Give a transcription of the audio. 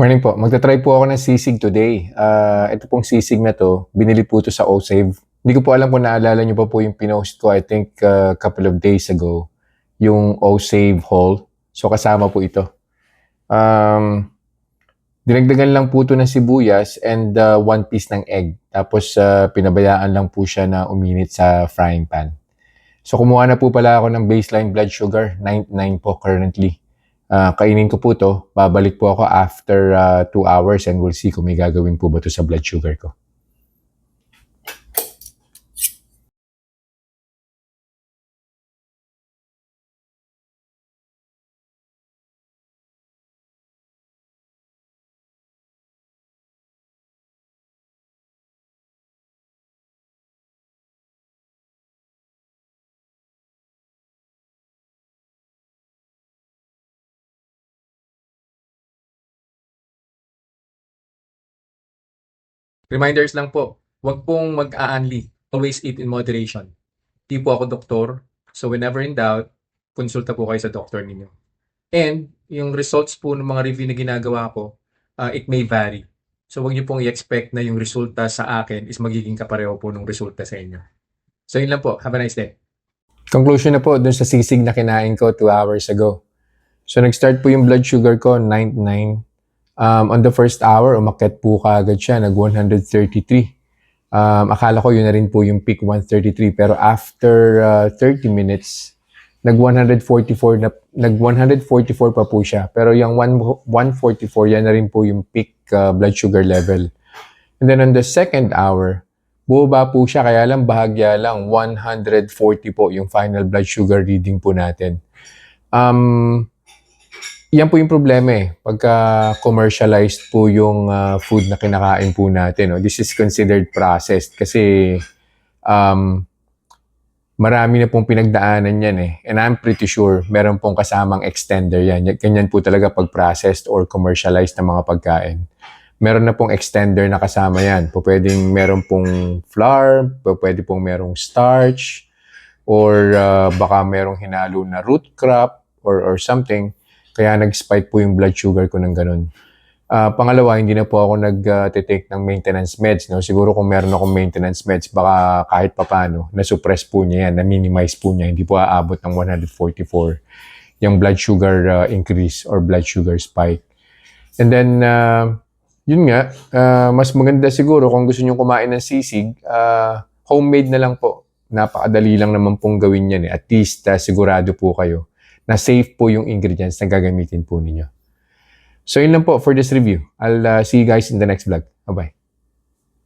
Morning po. Magta-try po ako ng sisig today. Ito pong sisig na 'to, binili po 'to sa OSave. Hindi ko po alam kung naalala niyo pa po yung pinost ko, I think, couple of days ago, yung OSave haul. So, kasama po ito. Dinagdagan lang po 'to ng sibuyas and 1 piece ng egg. Tapos, pinabayaan lang po siya na uminit sa frying pan. So, kumuha na po pala ako ng baseline blood sugar, 99 po currently. Kainin ko po 'to, babalik po ako after 2 hours and we'll see kung may gagawin po ba 'to sa blood sugar ko. Reminders lang po, huwag pong mag-aanli. Always eat in moderation. Di po ako doktor, so whenever in doubt, konsulta po kayo sa doktor ninyo. And yung results po ng mga review na ginagawa ko, it may vary. So huwag niyo pong i-expect na yung resulta sa akin is magiging kapareho po ng resulta sa inyo. So yun lang po. Have a nice day. Conclusion na po dun sa sisig na kinain ko 2 hours ago. So nag-start po yung blood sugar ko, 99. On the first hour, umakyat po kaagad siya, nag-133. Akala ko yun na rin po yung peak 133. Pero after 30 minutes, nag-144 pa po siya. Pero yung 144, yan na rin po yung peak blood sugar level. And then on the second hour, bumaba po siya, kaya lang bahagya lang, 140 po yung final blood sugar reading po natin. Yan po yung problema eh. Pagka commercialized po yung food na kinakain po natin. No? This is considered processed kasi marami na pong pinagdaanan yan eh. And I'm pretty sure meron pong kasamang extender yan. Ganyan po talaga pag processed or commercialized na mga pagkain. Meron na pong extender na kasama yan. Pwedeng meron pong flour, pwede pong merong starch, or baka merong hinalo na root crop or something. Kaya nag-spike po yung blood sugar ko ng ganun. Pangalawa, hindi na po ako nag-take ng maintenance meds. No? Siguro kung meron akong maintenance meds, baka kahit papano, na-suppress po niya yan, na-minimize po niya. Hindi po aabot ng 144 yung blood sugar increase or blood sugar spike. And then, yun nga, mas maganda siguro kung gusto nyo kumain ng sisig, homemade na lang po. Napakadali lang naman pong gawin yan. At least sigurado po kayo na safe po yung ingredients na gagamitin po ninyo. So yun lang po for this review. I'll see you guys in the next vlog. Bye-bye.